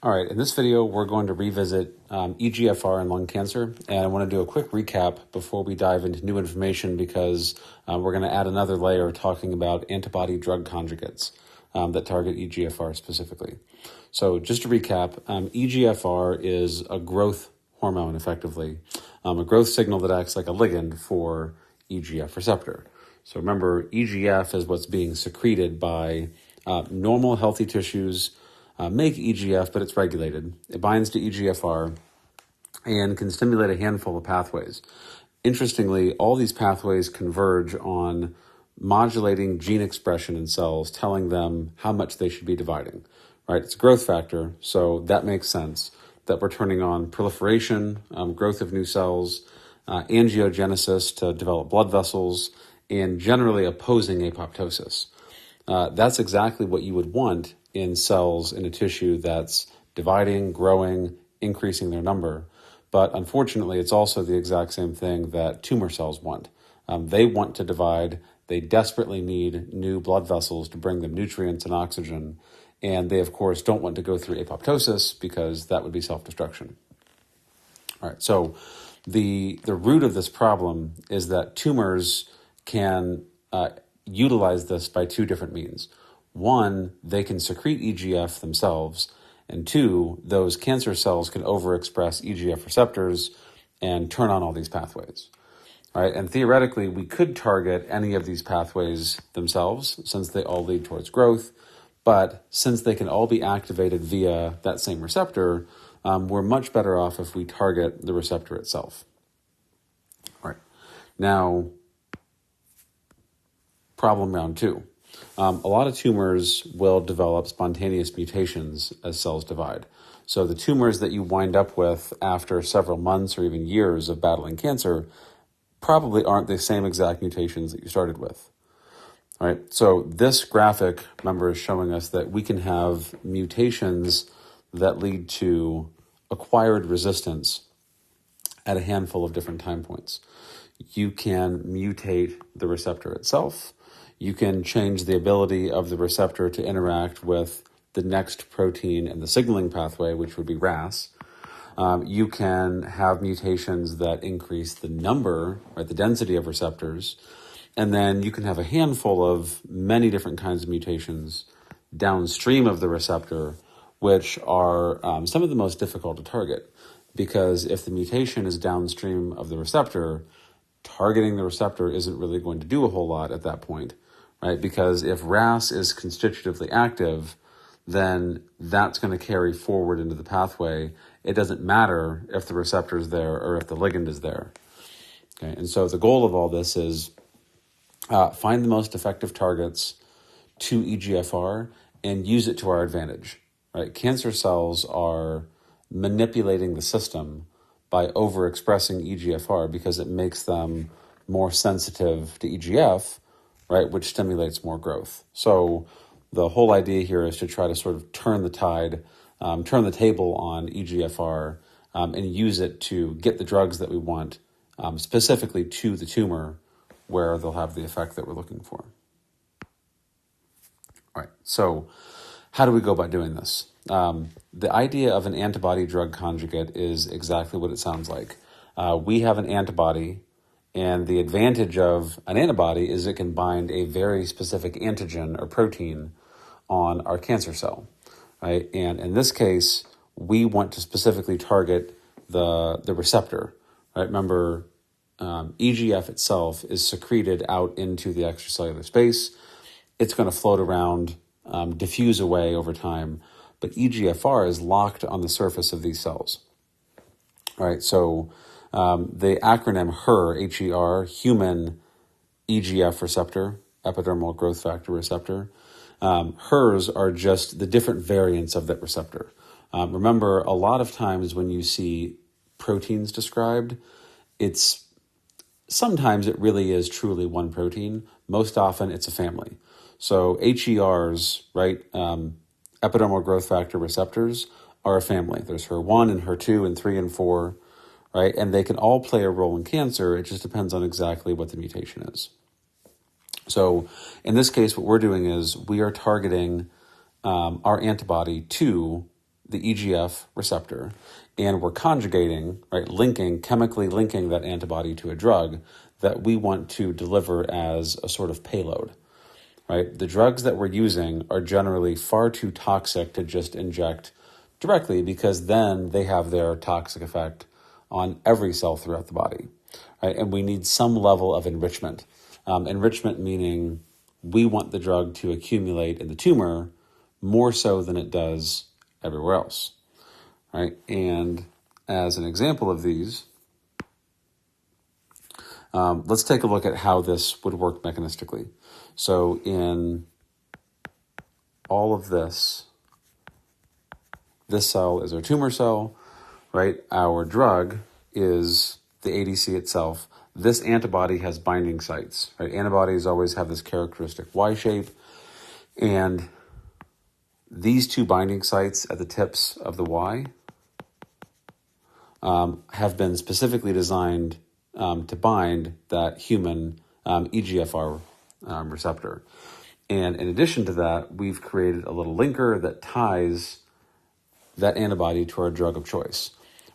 All right, in this video, we're going to revisit EGFR and lung cancer, and I want to do a quick recap before we dive into new information because we're going to add another layer talking about antibody drug conjugates that target EGFR specifically. So just to recap, EGFR is a growth hormone, effectively, a growth signal that acts like a ligand for EGF receptor. So remember, EGF is what's being secreted by normal healthy tissues, make EGF, but it's regulated. It binds to EGFR and can stimulate a handful of pathways. Interestingly, all these pathways converge on modulating gene expression in cells, telling them how much they should be dividing, right? It's a growth factor, so that makes sense that we're turning on proliferation, growth of new cells, angiogenesis to develop blood vessels, and generally opposing apoptosis. That's exactly what you would want in cells in a tissue that's dividing, growing, increasing their number. But unfortunately, it's also the exact same thing that tumor cells want. They want to divide. They desperately need new blood vessels to bring them nutrients and oxygen. And they, of course, don't want to go through apoptosis because that would be self-destruction. All right, so the root of this problem is that tumors can utilize this by two different means. One, they can secrete EGF themselves, and two, those cancer cells can overexpress EGF receptors and turn on all these pathways. All right, and theoretically, we could target any of these pathways themselves since they all lead towards growth, but since they can all be activated via that same receptor, we're much better off if we target the receptor itself. All right, now, problem round two. A lot of tumors will develop spontaneous mutations as cells divide. So the tumors that you wind up with after several months or even years of battling cancer probably aren't the same exact mutations that you started with. All right, so this graphic, remember, is showing us that we can have mutations that lead to acquired resistance at a handful of different time points. You can mutate the receptor itself. You can change the ability of the receptor to interact with the next protein in the signaling pathway, which would be RAS. You can have mutations that increase the number, right, the density of receptors. And then you can have a handful of many different kinds of mutations downstream of the receptor, which are some of the most difficult to target. Because if the mutation is downstream of the receptor, targeting the receptor isn't really going to do a whole lot at that point. Right? Because if RAS is constitutively active, then that's going to carry forward into the pathway. It doesn't matter if the receptor is there or if the ligand is there. Okay? And so the goal of all this is find the most effective targets to EGFR and use it to our advantage. Right? Cancer cells are manipulating the system by overexpressing EGFR because it makes them more sensitive to EGF, right, which stimulates more growth. So the whole idea here is to try to sort of turn the tide, turn the table on EGFR, and use it to get the drugs that we want specifically to the tumor where they'll have the effect that we're looking for. All right, so how do we go about doing this? The idea of an antibody drug conjugate is exactly what it sounds like. We have an antibody, and the advantage of an antibody is it can bind a very specific antigen or protein on our cancer cell, right? And in this case, we want to specifically target the receptor, right? Remember, EGF itself is secreted out into the extracellular space. It's going to float around, diffuse away over time, but EGFR is locked on the surface of these cells. All right, so the acronym HER, H-E-R, human EGF receptor, epidermal growth factor receptor. HERs are just the different variants of that receptor. Remember, a lot of times when you see proteins described, sometimes it really is truly one protein. Most often it's a family. So HERs, right, epidermal growth factor receptors are a family. There's HER1 and HER2 and 3 and 4, right? And they can all play a role in cancer. It just depends on exactly what the mutation is. So in this case, what we're doing is we are targeting our antibody to the EGF receptor, and we're conjugating, right, chemically linking that antibody to a drug that we want to deliver as a sort of payload, right? The drugs that we're using are generally far too toxic to just inject directly, because then they have their toxic effect on every cell throughout the body, right? And we need some level of enrichment. Enrichment meaning we want the drug to accumulate in the tumor more so than it does everywhere else, right? And as an example of these, let's take a look at how this would work mechanistically. So in all of this cell is our tumor cell, right? Our drug is the ADC itself. This antibody has binding sites, right? Antibodies always have this characteristic Y shape, and these two binding sites at the tips of the Y have been specifically designed to bind that human EGFR receptor. And in addition to that, we've created a little linker that ties that antibody to our drug of choice,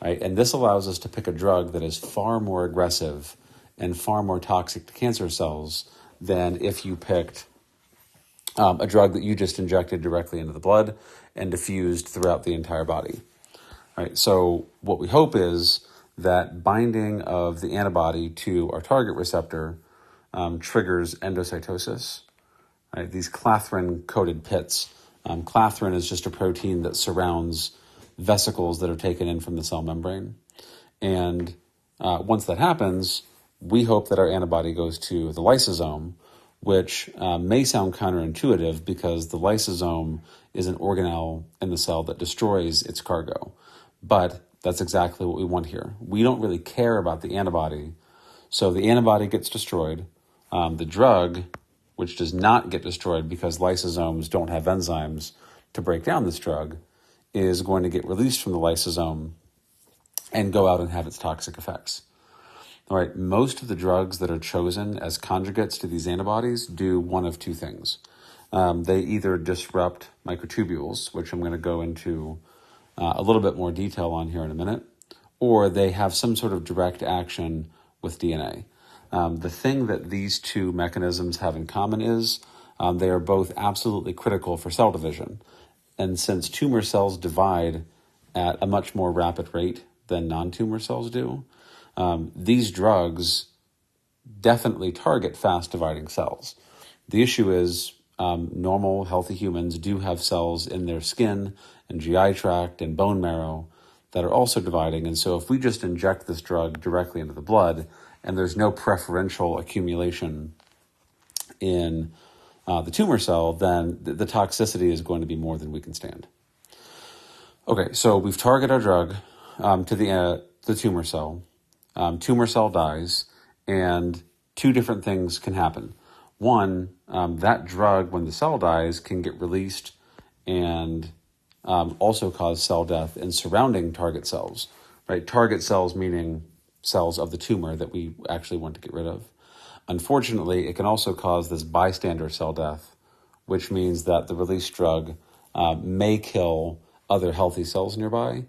right? And this allows us to pick a drug that is far more aggressive and far more toxic to cancer cells than if you picked a drug that you just injected directly into the blood and diffused throughout the entire body, right? So what we hope is that binding of the antibody to our target receptor triggers endocytosis, right? These clathrin-coated pits. Clathrin is just a protein that surrounds vesicles that are taken in from the cell membrane. And once that happens, we hope that our antibody goes to the lysosome, which may sound counterintuitive because the lysosome is an organelle in the cell that destroys its cargo. But that's exactly what we want here. We don't really care about the antibody. So the antibody gets destroyed. The drug, which does not get destroyed because lysosomes don't have enzymes to break down this drug, is going to get released from the lysosome and go out and have its toxic effects. All right, most of the drugs that are chosen as conjugates to these antibodies do one of two things. They either disrupt microtubules, which I'm going to go into a little bit more detail on here in a minute, or they have some sort of direct action with DNA. The thing that these two mechanisms have in common is they are both absolutely critical for cell division. And since tumor cells divide at a much more rapid rate than non-tumor cells do, these drugs definitely target fast-dividing cells. The issue is normal, healthy humans do have cells in their skin and GI tract and bone marrow that are also dividing. And so if we just inject this drug directly into the blood and there's no preferential accumulation in the tumor cell, then the toxicity is going to be more than we can stand. Okay, so we've targeted our drug to the tumor cell. Tumor cell dies, and two different things can happen. One, that drug, when the cell dies, can get released and also cause cell death in surrounding target cells, right? Target cells meaning cells of the tumor that we actually want to get rid of. Unfortunately, it can also cause this bystander cell death, which means that the released drug may kill other healthy cells nearby.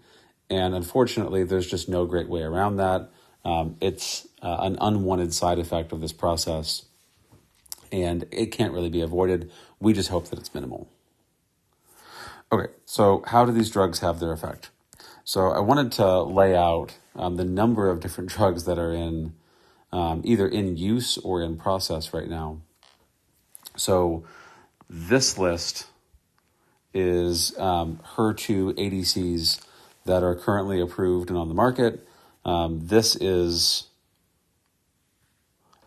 And unfortunately, there's just no great way around that. It's an unwanted side effect of this process, and it can't really be avoided. We just hope that it's minimal. Okay, so how do these drugs have their effect? So I wanted to lay out the number of different drugs that are in either in use or in process right now. So this list is HER2 ADCs that are currently approved and on the market. This is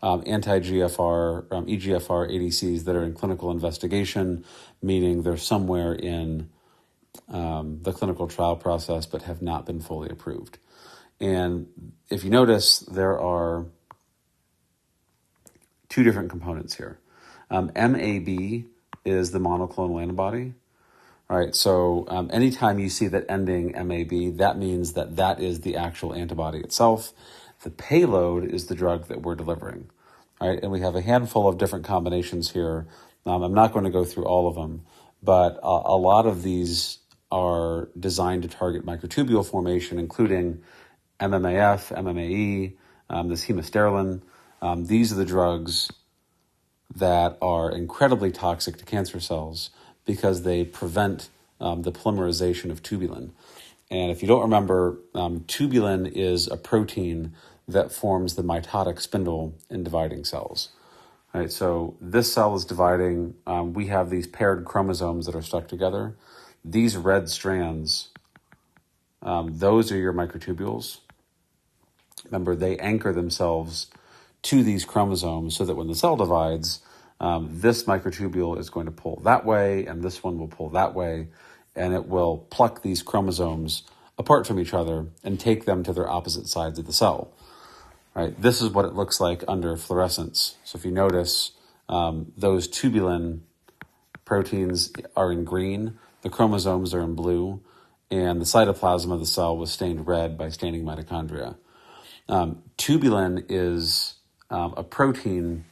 anti-EGFR ADCs that are in clinical investigation, meaning they're somewhere in the clinical trial process but have not been fully approved. And if you notice, there are two different components here. MAB is the monoclonal antibody. All right, so anytime you see that ending MAB, that means that that is the actual antibody itself. The payload is the drug that we're delivering. All right, and we have a handful of different combinations here. I'm not going to go through all of them, but a lot of these are designed to target microtubule formation, including MMAF, MMAE, this hemisterolin. These are the drugs that are incredibly toxic to cancer cells because they prevent the polymerization of tubulin. And if you don't remember, tubulin is a protein that forms the mitotic spindle in dividing cells. Right, so this cell is dividing. We have these paired chromosomes that are stuck together. These red strands, those are your microtubules. Remember, they anchor themselves to these chromosomes so that when the cell divides, this microtubule is going to pull that way and this one will pull that way, and it will pluck these chromosomes apart from each other and take them to their opposite sides of the cell. Right? This is what it looks like under fluorescence. So if you notice, those tubulin proteins are in green, the chromosomes are in blue, and the cytoplasm of the cell was stained red by staining mitochondria. Tubulin is a protein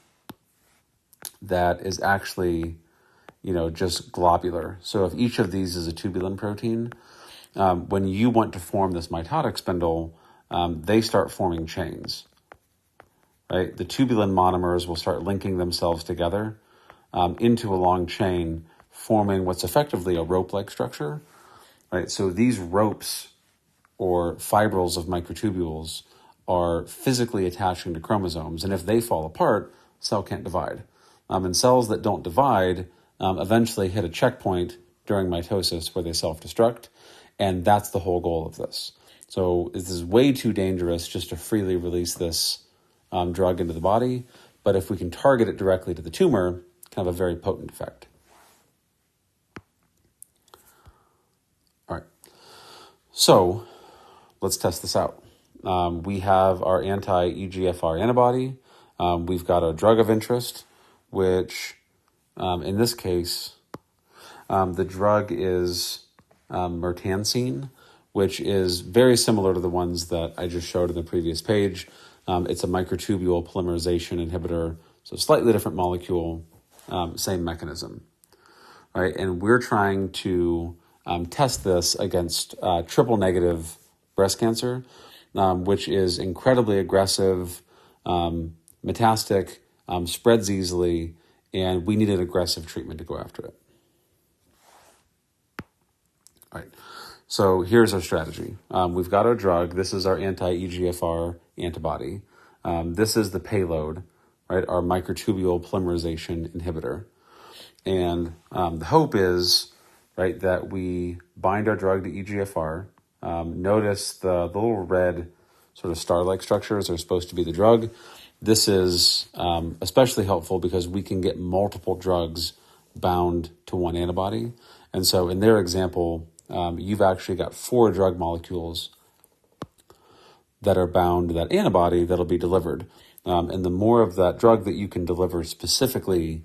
that is actually, just globular. So if each of these is a tubulin protein, when you want to form this mitotic spindle, they start forming chains. Right? The tubulin monomers will start linking themselves together into a long chain, forming what's effectively a rope-like structure. Right? So these ropes or fibrils of microtubules are physically attaching to chromosomes, and if they fall apart, cell can't divide. And cells that don't divide eventually hit a checkpoint during mitosis where they self-destruct, and that's the whole goal of this. So this is way too dangerous just to freely release this drug into the body, but if we can target it directly to the tumor, it can have a very potent effect. All right, so let's test this out. We have our anti-EGFR antibody. We've got a drug of interest, which in this case, the drug is mertansine, which is very similar to the ones that I just showed in the previous page. It's a microtubule polymerization inhibitor, so slightly different molecule, same mechanism. Right? And we're trying to test this against triple-negative breast cancer, which is incredibly aggressive, metastatic, spreads easily, and we need an aggressive treatment to go after it. All right. So here's our strategy. We've got our drug. This is our anti-EGFR antibody. This is the payload, right? Our microtubule polymerization inhibitor. And the hope is, right, that we bind our drug to EGFR. Notice the little red sort of star-like structures are supposed to be the drug. This is especially helpful because we can get multiple drugs bound to one antibody. And so in their example, you've actually got 4 drug molecules that are bound to that antibody that'll be delivered. And the more of that drug that you can deliver specifically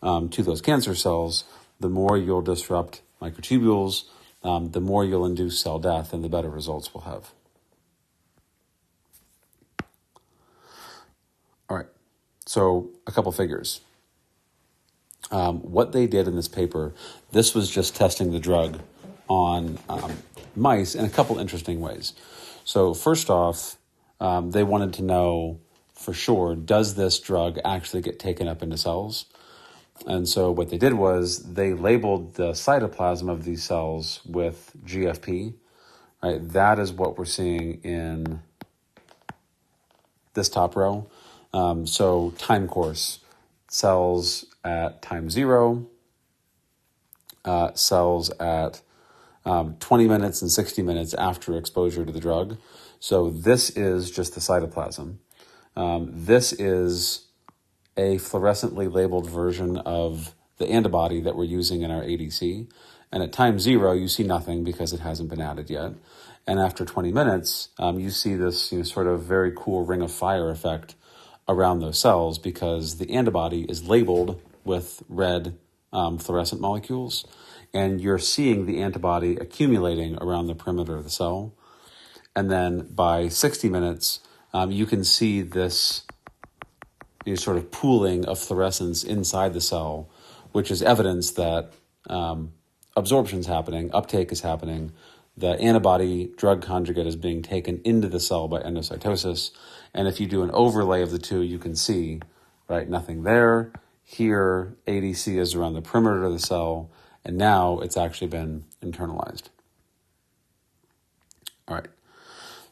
to those cancer cells, the more you'll disrupt microtubules, the more you'll induce cell death, and the better results we'll have. All right, so a couple figures. What they did in this paper, this was just testing the drug on mice in a couple interesting ways. So first off, they wanted to know for sure, does this drug actually get taken up into cells? And so what they did was they labeled the cytoplasm of these cells with GFP. Right? That is what we're seeing in this top row. So time course, cells at time 0, cells at 20 minutes and 60 minutes after exposure to the drug. So this is just the cytoplasm. This is a fluorescently labeled version of the antibody that we're using in our ADC. And at time 0, you see nothing because it hasn't been added yet. And after 20 minutes, you see this sort of very cool ring of fire effect around those cells because the antibody is labeled with red fluorescent molecules. And you're seeing the antibody accumulating around the perimeter of the cell. And then by 60 minutes, you can see this sort of pooling of fluorescence inside the cell, which is evidence that a absorption's happening, uptake is happening, the antibody drug conjugate is being taken into the cell by endocytosis. And if you do an overlay of the two, you can see, right, nothing there. Here, ADC is around the perimeter of the cell, and now it's actually been internalized. All right,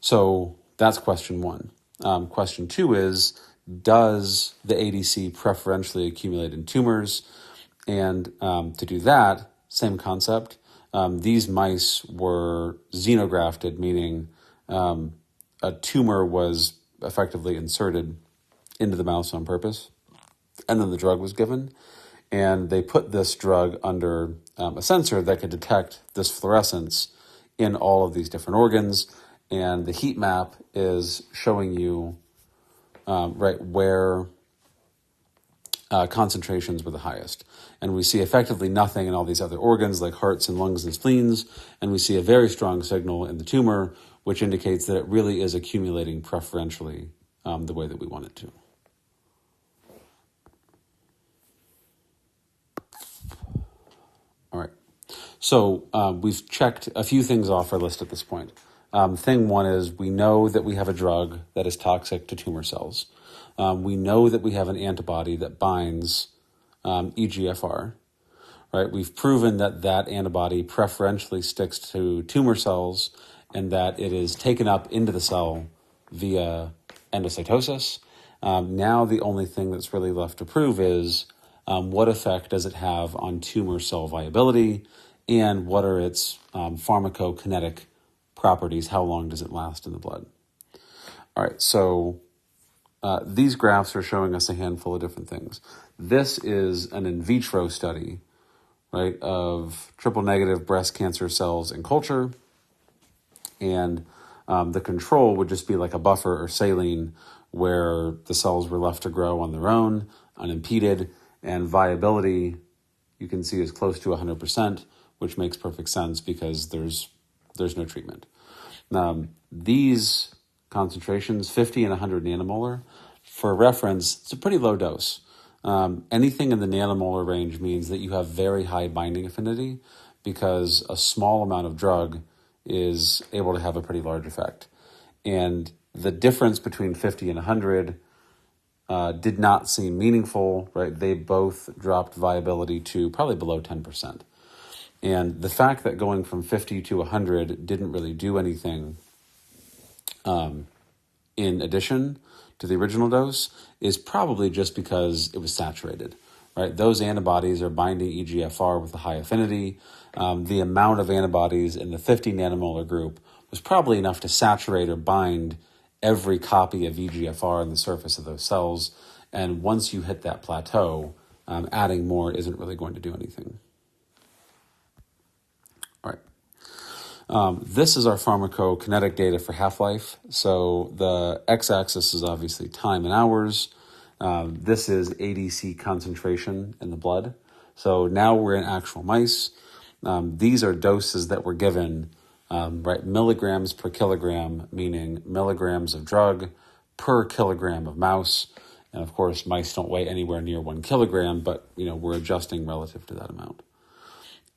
so that's question one. Question two is, does the ADC preferentially accumulate in tumors? And to do that, same concept. These mice were xenografted, meaning a tumor was effectively inserted into the mouse on purpose, and then the drug was given. And they put this drug under a sensor that could detect this fluorescence in all of these different organs. And the heat map is showing you right where concentrations were the highest. And we see effectively nothing in all these other organs like hearts and lungs and spleens. And we see a very strong signal in the tumor, which indicates that it really is accumulating preferentially the way that we want it to. All right. So we've checked a few things off our list at this point. Thing one is we know that we have a drug that is toxic to tumor cells. We know that we have an antibody that binds EGFR. Right? We've proven that that antibody preferentially sticks to tumor cells and that it is taken up into the cell via endocytosis. Now the only thing that's really left to prove is what effect does it have on tumor cell viability and what are its pharmacokinetic properties? How long does it last in the blood? All right, so these graphs are showing us a handful of different things. This is an in vitro study, right, of triple-negative breast cancer cells in culture, and the control would just be like a buffer or saline where the cells were left to grow on their own, unimpeded, and viability you can see is close to 100%, which makes perfect sense because there's no treatment. These concentrations, 50 and 100 nanomolar, for reference, it's a pretty low dose. Anything in the nanomolar range means that you have very high binding affinity because a small amount of drug is able to have a pretty large effect. And the difference between 50 and 100 did not seem meaningful, right? They both dropped viability to probably below 10%. And the fact that going from 50 to 100 didn't really do anything in addition to the original dose is probably just because it was saturated, right? Those antibodies are binding EGFR with a high affinity. The amount of antibodies in the 50 nanomolar group was probably enough to saturate or bind every copy of EGFR on the surface of those cells. And once you hit that plateau, adding more isn't really going to do anything. All right. This is our pharmacokinetic data for half-life. So the x-axis is obviously time in hours. This is ADC concentration in the blood. So now we're in actual mice. These are doses that were given, right, milligrams per kilogram, meaning milligrams of drug per kilogram of mouse. And of course, mice don't weigh anywhere near 1 kilogram, but we're adjusting relative to that amount.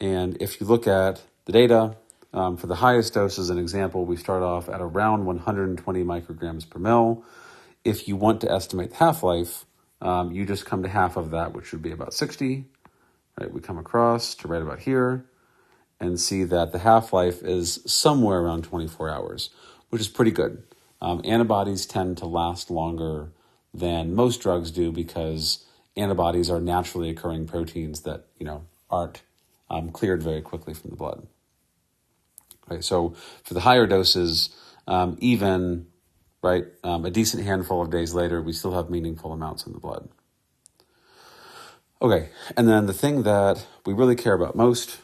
And if you look at the data, for the highest dose as an example, we start off at around 120 micrograms per mil. If you want to estimate the half-life, you just come to half of that, which would be about 60. Right, we come across to right about here and see that the half-life is somewhere around 24 hours, which is pretty good. Antibodies tend to last longer than most drugs do because antibodies are naturally occurring proteins that, aren't cleared very quickly from the blood. Right, so for the higher doses, even a decent handful of days later, we still have meaningful amounts in the blood. Okay, and then the thing that we really care about most,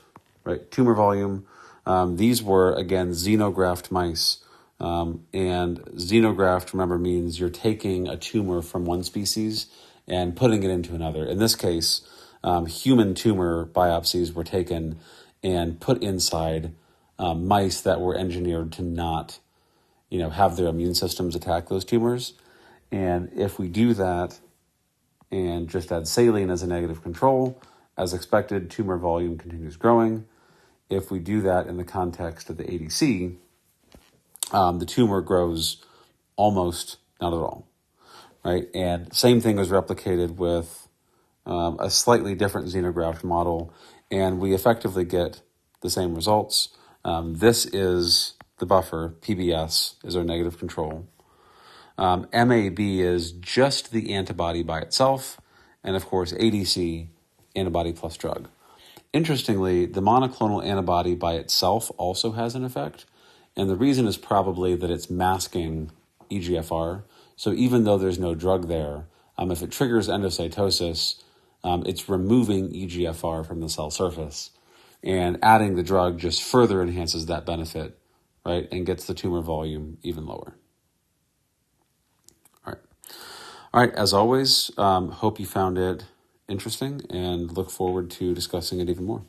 right, tumor volume. These were, again, xenograft mice. And xenograft, remember, means you're taking a tumor from one species and putting it into another. In this case, human tumor biopsies were taken and put inside mice that were engineered to not, have their immune systems attack those tumors. And if we do that and just add saline as a negative control, as expected, tumor volume continues growing. if we do that in the context of the ADC, the tumor grows almost not at all, right? And same thing was replicated with a slightly different xenograft model, and we effectively get the same results. This is the buffer. PBS is our negative control. MAB is just the antibody by itself, and of course ADC, antibody plus drug. Interestingly, the monoclonal antibody by itself also has an effect, and the reason is probably that it's masking EGFR. So even though there's no drug there, if it triggers endocytosis, it's removing EGFR from the cell surface, and adding the drug just further enhances that benefit, right, and gets the tumor volume even lower. All right, as always, hope you found it interesting and look forward to discussing it even more.